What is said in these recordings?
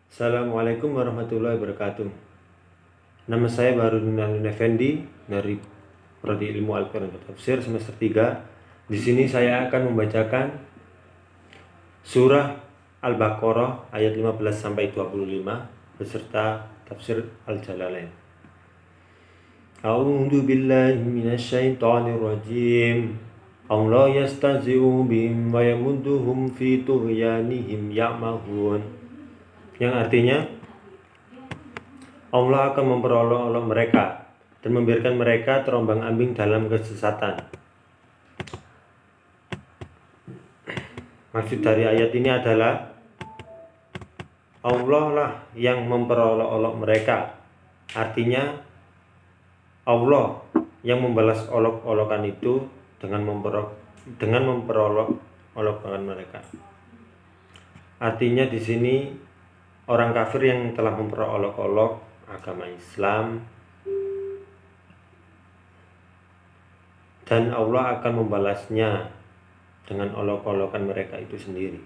Assalamualaikum warahmatullahi wabarakatuh. Nama saya Baharudin Effendi dari Prodi Ilmu Al-Quran dan Tafsir semester 3. Di sini saya akan membacakan surah Al-Baqarah ayat 15 sampai 25 beserta tafsir Al-Jalalain. A'udzu billahi minasyaitonir rajim. Allah yastahzi'u bihim wa yamudduhum fi tughyanihim ya'mahun. Yang artinya Allah akan memperolok-olok mereka dan membiarkan mereka terombang-ambing dalam kesesatan. Maksud dari ayat ini adalah Allah lah yang memperolok-olok mereka. Artinya Allah yang membalas olok-olokan itu dengan memperolok-olokkan mereka. Artinya di sini orang kafir yang telah memperolok-olok agama Islam, dan Allah akan membalasnya dengan olok-olokan mereka itu sendiri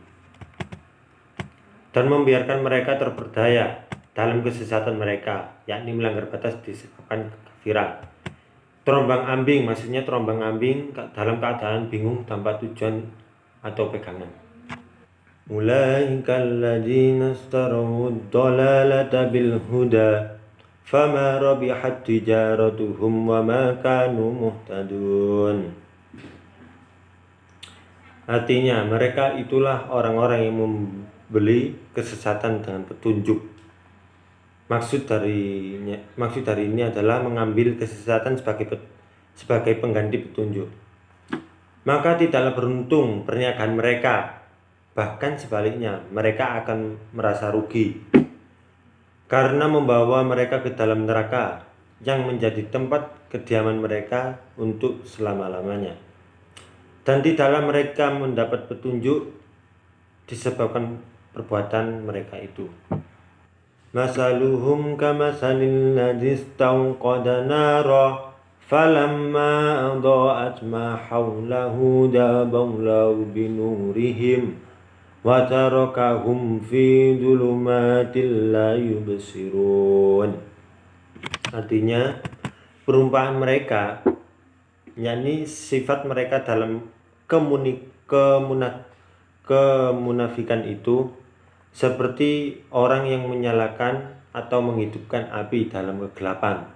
dan membiarkan mereka terperdaya dalam kesesatan mereka, yakni melanggar batas disebabkan kekafiran. Terombang-ambing, maksudnya terombang-ambing dalam keadaan bingung tanpa tujuan atau pegangan. Ulaika alladzina ishtaraw ad-dalalata bil huda fama rabihat tijaratuhum wa ma kanu muhtadun. Artinya mereka itulah orang-orang yang membeli kesesatan dengan petunjuk. Maksud dari ini adalah mengambil kesesatan sebagai pengganti petunjuk. Maka tidaklah beruntung perniagaan mereka. Bahkan sebaliknya, mereka akan merasa rugi karena membawa mereka ke dalam neraka yang menjadi tempat kediaman mereka untuk selama-lamanya. Dan tidaklah mereka mendapat petunjuk disebabkan perbuatan mereka itu. Masaluhum kamasalil ladzi istawqada nara falamma adaa'at ma hawlahu daballahu binurihim wa tarakahum fi dhulumatil la yubsirun. Artinya perumpamaan mereka, yakni sifat mereka dalam kemunafikan itu seperti orang yang menyalakan atau menghidupkan api dalam kegelapan,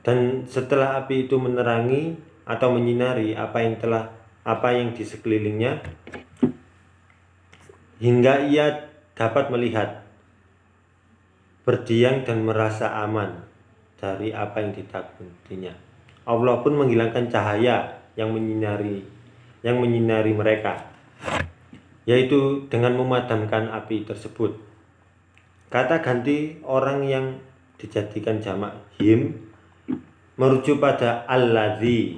dan setelah api itu menerangi atau menyinari apa yang di sekelilingnya hingga ia dapat melihat, berdiam dan merasa aman dari apa yang ditakutinya. Allah pun menghilangkan cahaya yang menyinari mereka, yaitu dengan memadamkan api tersebut. Kata ganti orang yang dijadikan jamak him merujuk pada alladzi,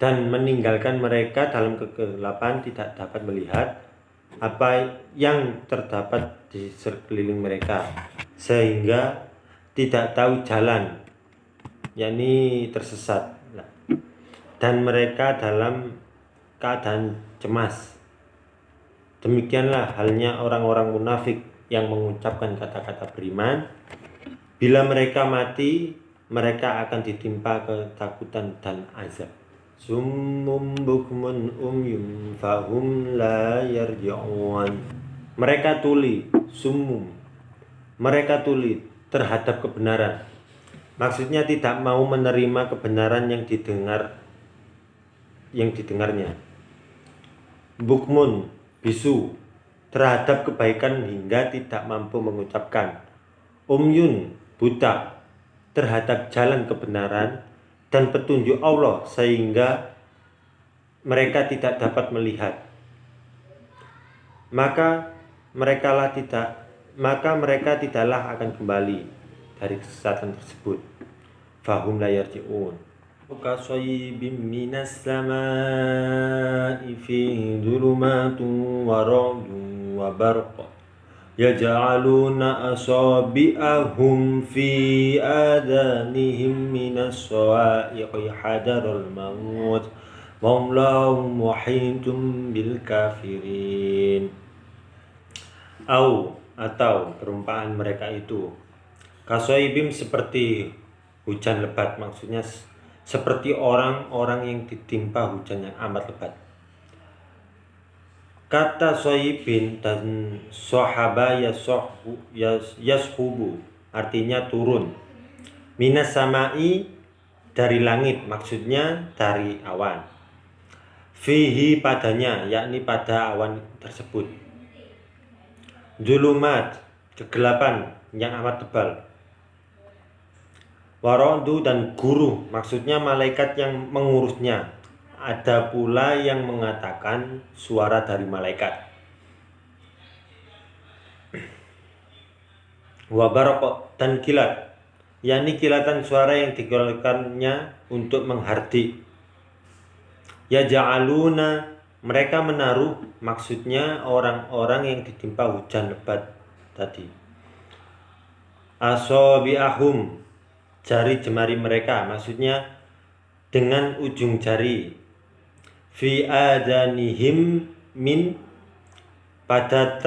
dan meninggalkan mereka dalam kegelapan tidak dapat melihat apa yang terdapat di sekeliling mereka sehingga tidak tahu jalan, yakni tersesat, dan mereka dalam keadaan cemas. Demikianlah halnya orang-orang munafik yang mengucapkan kata-kata beriman. Bila mereka mati, mereka akan ditimpa ketakutan dan azab. Summum bukmun umyum fahum la yarji'un. Mereka tuli, summum, mereka tuli terhadap kebenaran. Maksudnya tidak mau menerima kebenaran yang didengarnya. Bukmun, bisu, terhadap kebaikan hingga tidak mampu mengucapkan. Umyun, buta, terhadap jalan kebenaran dan petunjuk Allah sehingga mereka tidak dapat melihat. Maka mereka tidaklah akan kembali dari kesesatan tersebut. Fahum la yarji'un. Kasayyibin minas samaa'i fihi dhulumatun wa ra'dun wa barq yaj'aluna asabi'ahum fi adanihim minas sawa'iqi hadaral maut wallahu muhitum bil kafirin. Au atau perumpamaan mereka itu kasoibim, seperti hujan lebat, maksudnya seperti orang-orang yang ditimpa hujan yang amat lebat. Kata soibin dan sohaba yashubu artinya turun. Minas samai, dari langit, maksudnya dari awan. Fihi, padanya, yakni pada awan tersebut. Zulumat, kegelapan yang amat tebal. Warodu, dan guru, maksudnya malaikat yang mengurusnya. Ada pula yang mengatakan suara dari malaikat. Wabarokok, dan kilat, yakni kilatan suara yang dikeluarkannya untuk menghardik. Ya ja'aluna, mereka menaruh, maksudnya orang-orang yang ditimpa hujan lebat tadi. Asobi'ahum, jari jemari mereka, maksudnya dengan ujung jari. Fi adanihim min, pada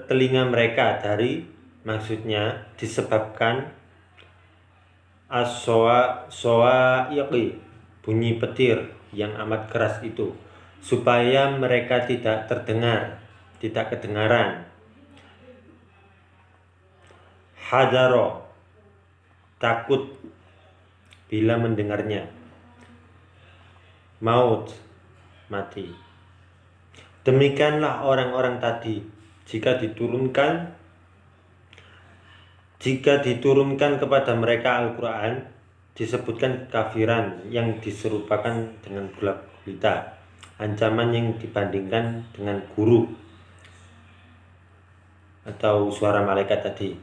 telinga mereka, dari, maksudnya disebabkan as-sawa'iqi, bunyi petir yang amat keras itu, supaya mereka tidak kedengaran. Hadaro, takut bila mendengarnya. Maut, mati. Demikianlah orang-orang tadi jika diturunkan kepada mereka Al-Quran, disebutkan kekafiran yang diserupakan dengan gelap gulita, ancaman yang dibandingkan dengan guru atau suara malaikat tadi,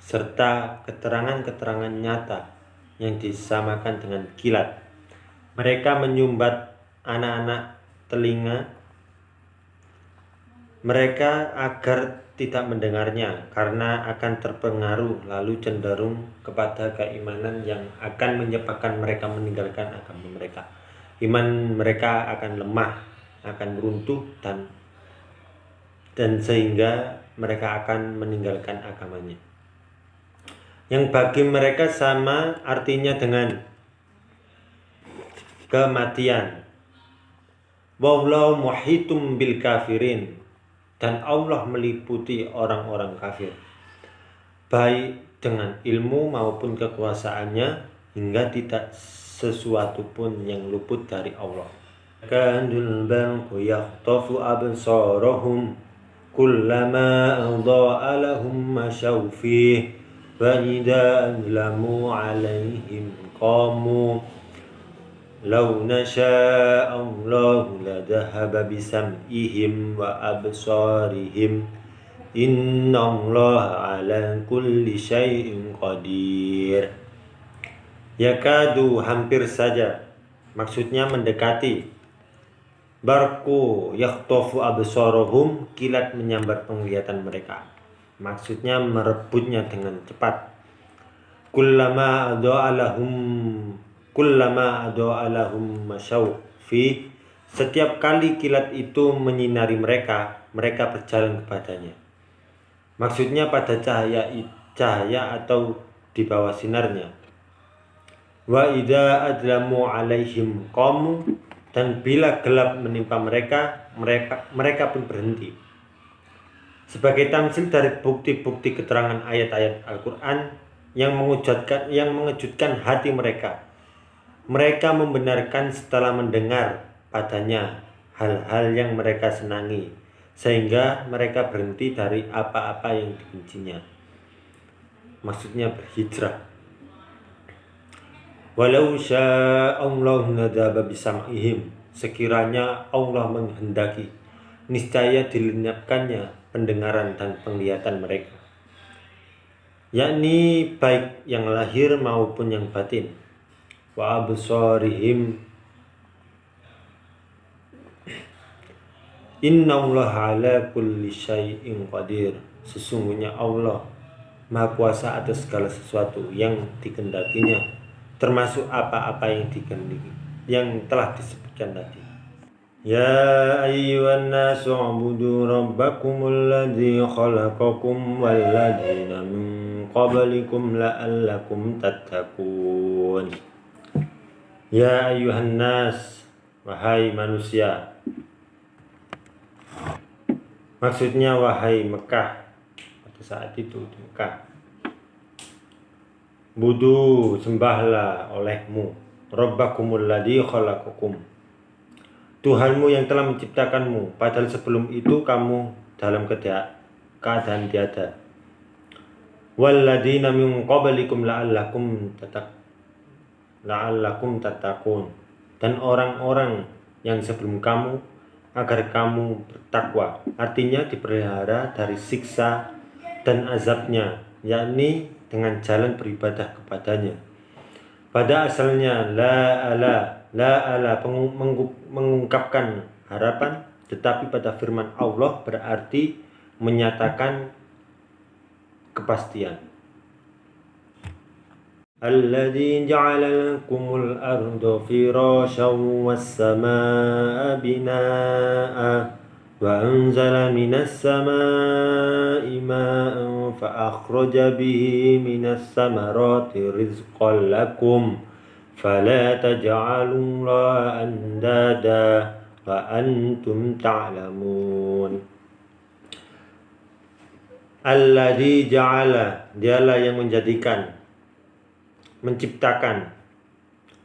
serta keterangan-keterangan nyata yang disamakan dengan kilat. Mereka menyumbat anak-anak telinga mereka agar tidak mendengarnya, karena akan terpengaruh lalu cenderung kepada keimanan yang akan menyebabkan mereka meninggalkan agama mereka. Iman mereka akan lemah, akan runtuh, dan sehingga mereka akan meninggalkan agamanya. Yang bagi mereka sama artinya dengan kematian. Wallahu muhitum bil kafirin, dan Allah meliputi orang-orang kafir, baik dengan ilmu maupun kekuasaannya, hingga tidak sesuatu pun yang luput dari Allah. Kandul barqu yakhtafu absarahum kullama adha'a lahum mashaw fihi wa idza azlamu 'alaihim qamu law nasha'a Allahu ladhahaba bisam'ihim wa absarihim innallaha 'ala kulli syai'in qadir. Yakadu, hampir saja, maksudnya mendekati. Barku yakhtafu absarahum, kilat menyambar penglihatan mereka, maksudnya merebutnya dengan cepat. Kullama adha'a lahum masyaw fi, setiap kali kilat itu menyinari mereka, mereka berjalan kepadanya, maksudnya pada cahaya atau di bawah sinarnya. Wa idza adlamu alaihim qamu, dan bila gelap menimpa mereka pun berhenti. Sebagai tamsil dari bukti-bukti keterangan ayat-ayat Al-Quran yang mengejutkan hati mereka, mereka membenarkan setelah mendengar padanya hal-hal yang mereka senangi, sehingga mereka berhenti dari apa-apa yang dibencinya, maksudnya berhijrah. Walau sya'allahu nadhaba bisam'ihim, sekiranya Allah menghendaki, niscaya dilenyapkannya pendengaran dan penglihatan mereka, yakni baik yang lahir maupun yang batin. Wa absarihim innallaha 'ala kulli syai'in qadir, sesungguhnya Allah Maha Kuasa atas segala sesuatu yang dikendakinya, termasuk apa-apa yang telah disebutkan tadi. Ya ayyuhan nasu ubudu rabbakumul ladzi khalaqakum wal ladzina min qablikum la'allakum tattaqun. Ya ayyuhan nas, wahai manusia. Maksudnya wahai Mekah. Pada saat itu di Mekah. Budu, sembahlah olehmu Rabbakumul ladzi khalaqakum, Tuhanmu yang telah menciptakanmu, padahal sebelum itu kamu dalam keadaan tiada. Walladzina min qablikum la'allakum tattaqun, dan orang-orang yang sebelum kamu agar kamu bertakwa. Artinya dipelihara dari siksa dan azabnya, yakni dengan jalan beribadah kepadanya. Pada asalnya la ala mengungkapkan harapan, tetapi pada firman Allah berarti menyatakan kepastian. Alladzi ja'ala lakumul arda firasyan was samaa'a binaa'a wa anzala minas samaa'i maa'an fa akhraja bihi minas samarati rizqan lakum fala taj'alullaha andada wa antum ta'lamun. Alladzi ja'ala, dialah yang menjadikan, menciptakan,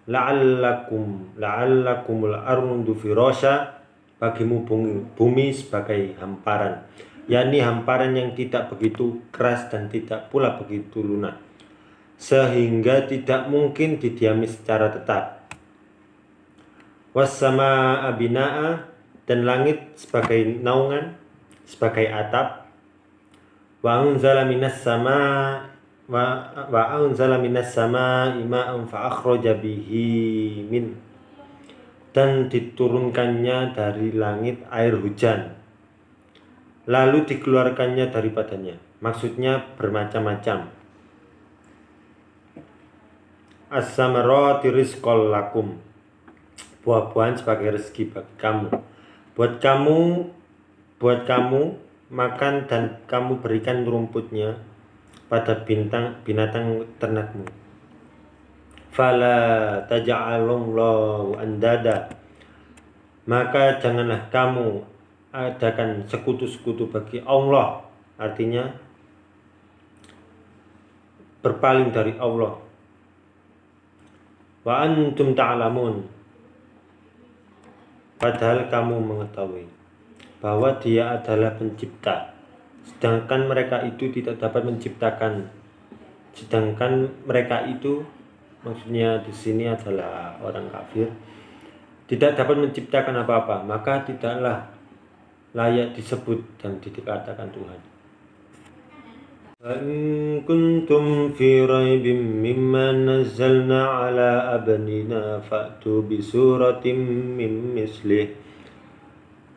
la'allakumul ardu firasya, bagimu bumi sebagai hamparan, yakni hamparan yang tidak begitu keras dan tidak pula begitu lunak, sehingga tidak mungkin didiami secara tetap. Wassamaa'a binaa'a, dan langit sebagai naungan, sebagai atap. Wa anzala minas samaa'i ma'an fa akhraja bihi min, dan diturunkannya dari langit air hujan, lalu dikeluarkannya daripadanya. Maksudnya bermacam-macam. As-samarati rizqan lakum, buah-buahan sebagai rezeki bagi kamu. Buat kamu makan, dan kamu berikan rumputnya pada binatang ternakmu. Fala taj'alullahu andada, maka janganlah kamu adakan sekutu-sekutu bagi Allah, artinya berpaling dari Allah. Wa antum ta'lamun, padahal kamu mengetahui bahwa Dia adalah pencipta, sedangkan mereka itu tidak dapat menciptakan. Sedangkan mereka itu, maksudnya di sini adalah orang kafir, tidak dapat menciptakan apa-apa, maka tidaklah layak disebut dan dikatakan Tuhan. In kuntum fi raibim mimma nazzalna ala abdina fa'tu bi suratin min mislih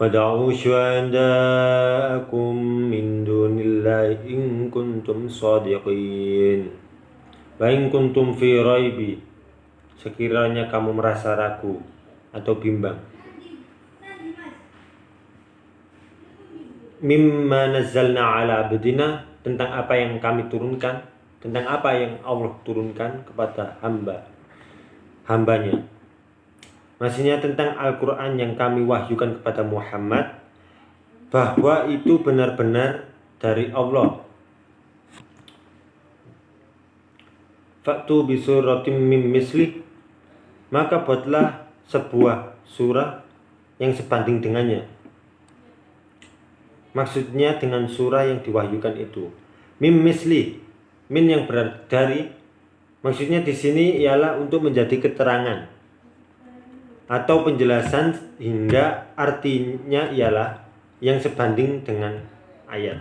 wad'u syuhada'akum min dunillahi in kuntum shadiqin. Wa in kuntum fi raibi, sekiranya kamu merasa ragu atau bimbang, mimma nazzalna ala abdina, tentang apa yang kami turunkan, tentang apa yang Allah turunkan kepada hambanya. Maksudnya tentang Al-Quran yang kami wahyukan kepada Muhammad, bahwa itu benar-benar dari Allah. Fa'tu bi suratim mim mislih, maka buatlah sebuah surah yang sebanding dengannya. Maksudnya dengan surah yang diwahyukan itu. Mim misli, min yang berarti dari. Maksudnya di sini ialah untuk menjadi keterangan atau penjelasan, hingga artinya ialah yang sebanding dengan ayat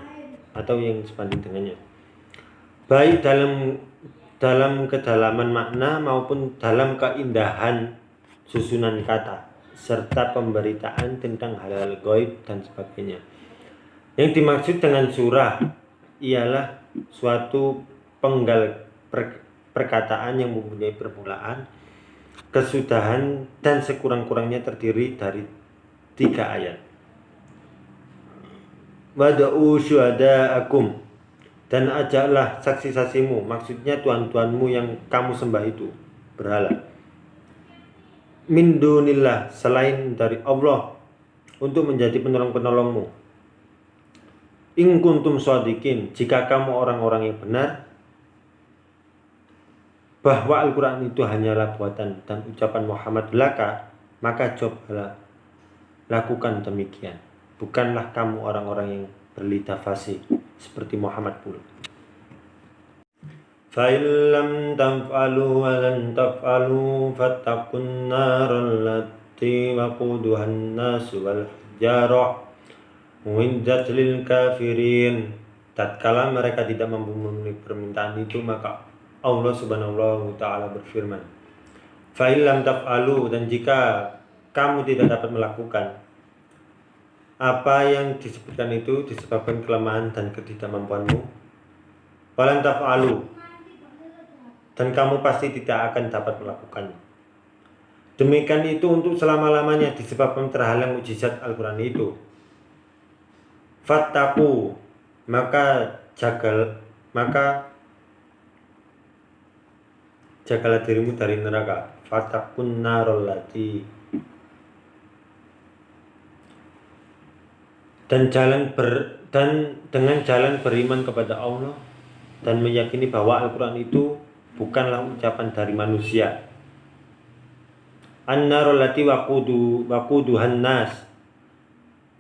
atau yang sebanding dengannya. Baik dalam kedalaman makna maupun dalam keindahan susunan kata serta pemberitaan tentang hal-hal gaib dan sebagainya. Yang dimaksud dengan surah ialah suatu penggal perkataan yang mempunyai permulaan, kesudahan, dan sekurang-kurangnya terdiri dari 3 ayat. Wada'u syuhada'akum, dan ajaklah saksi-saksimu, maksudnya tuhan-tuhanmu yang kamu sembah itu berhala, min dunillah, selain dari Allah, untuk menjadi penolong-penolongmu. In kuntum shadiqin, jika kamu orang-orang yang benar bahwa Al-Quran itu hanyalah buatan dan ucapan Muhammad belaka, maka cobalah lakukan demikian. Bukanlah kamu orang-orang yang berlidah fasih seperti Muhammad pula. Fa illam taf'alu wa lan taf'alu fattaqun naral lati waquduha an-nas wal hijarah uiddat lil kafirin. Tatkala mereka tidak memenuhi permintaan itu, maka Allah Subhanahu wa taala berfirman, fa illam taf'alu, dan jika kamu tidak dapat melakukan apa yang disebutkan itu disebabkan kelemahan dan ketidakmampuanmu, walan taf'alu, dan kamu pasti tidak akan dapat melakukannya. Demikian itu untuk selama-lamanya disebabkan terhalang mukjizat Al-Quran itu. Fattaku, maka jagalah dirimu dari neraka. Fatakun narol lati, dan dengan jalan beriman kepada Allah dan meyakini bahwa Al-Quran itu bukanlah ucapan dari manusia. An-narul lati waquduhan nas,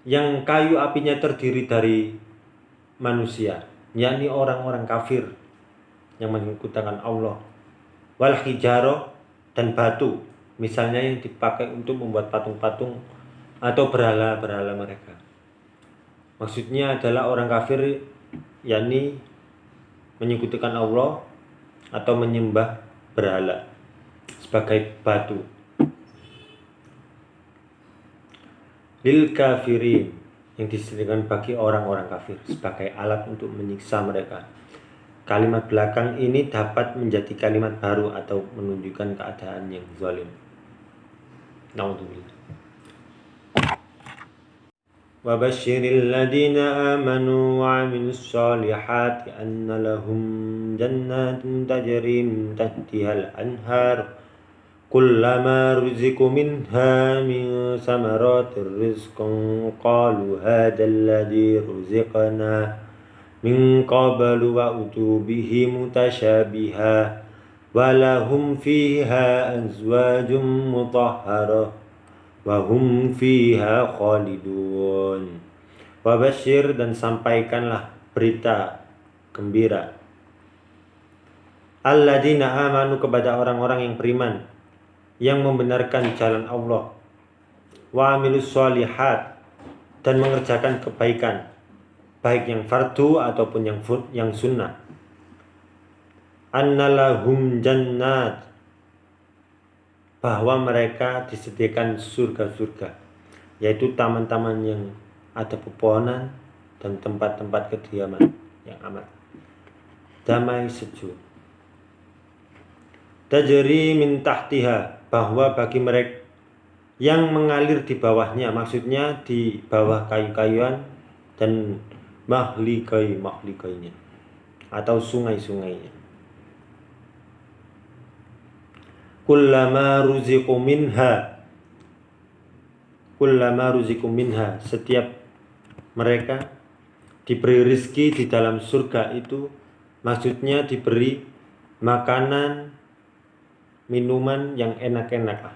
yang kayu apinya terdiri dari manusia, yakni orang-orang kafir yang mengikutkan Allah. Wal hijarah, dan batu, misalnya yang dipakai untuk membuat patung-patung atau berhala-berhala mereka. Maksudnya adalah orang kafir, yakni menyekutukan Allah atau menyembah berhala sebagai batu. Lil kafirin, yang disediakan bagi orang-orang kafir sebagai alat untuk menyiksa mereka. Kalimat belakang ini dapat menjadi kalimat baru atau menunjukkan keadaan yang zalim. Naudzubillah. Wa basyiril ladina amanu wa 'amilus solihati anna lahum jannatin tajri min tahtihal anhar kullama ruziqu minha min samaratir rizqan qalu hadzal ladzi ruziqna min qablu wa utubihi mutasyabiha wa lahum fiha azwajum mutahharah wa hum fiha khalidun. Wa basyir, dan sampaikanlah berita gembira, alladzina amanu, kepada orang-orang yang beriman, yang membenarkan jalan Allah, wa amilus sholihat, dan mengerjakan kebaikan, baik yang fardu ataupun yang sunnah. Annalahum jannat, bahwa mereka disediakan surga-surga, yaitu taman-taman yang ada pepohonan dan tempat-tempat kediaman yang amat damai sejuk. Tajri min tahtiha, bahwa bagi mereka yang mengalir di bawahnya, maksudnya di bawah kayu-kayuan dan mahligai-mahligainya atau sungai-sungainya. Kullama ruziqu minha, setiap mereka diberi rizki di dalam surga itu, maksudnya diberi makanan, minuman yang enak-enak.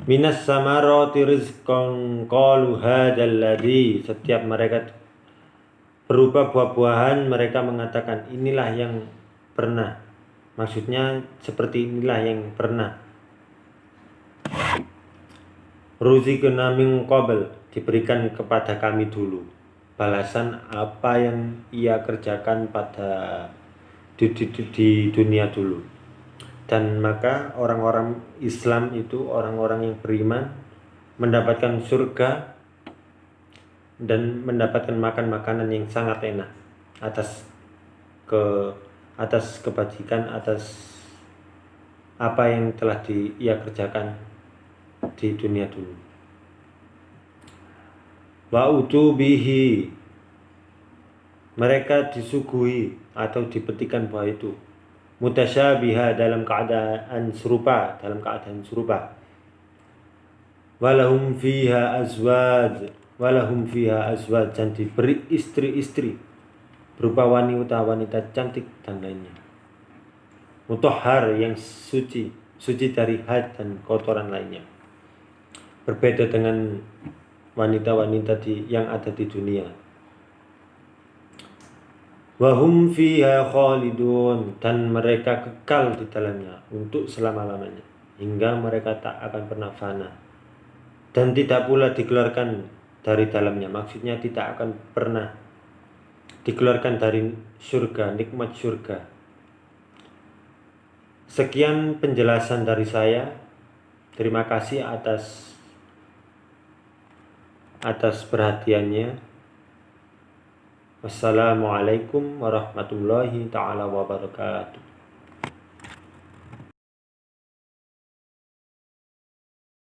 Minas samarati rizqan qalu hadzal ladzi, setiap mereka berupa buah-buahan mereka mengatakan inilah yang pernah, maksudnya seperti inilah yang pernah. Ruziqna min qabl, diberikan kepada kami dulu, balasan apa yang ia kerjakan pada di dunia dulu. Dan maka orang-orang Islam itu, orang-orang yang beriman, mendapatkan surga dan mendapatkan makan makanan yang sangat enak atas kebajikan, atas apa yang telah ia kerjakan di dunia dulu. Wa utubihi, mereka disuguhi atau diberikan buah itu mutasyabiha, dalam keadaan serupa, walahum fiha azwaj, dan diberi istri-istri berupa wanita cantik dan lainnya, mutahhar, yang suci dari haid dan kotoran lainnya, berbeda dengan wanita-wanita yang ada di dunia. Wahum fiha khalidun, dan mereka kekal di dalamnya untuk selama-lamanya, hingga mereka tak akan pernah fana, dan tidak pula dikeluarkan dari dalamnya. Maksudnya tidak akan pernah dikeluarkan dari surga, nikmat surga. Sekian penjelasan dari saya. Terima kasih atas perhatiannya. Wassalamualaikum warahmatullahi ta'ala wabarakatuh.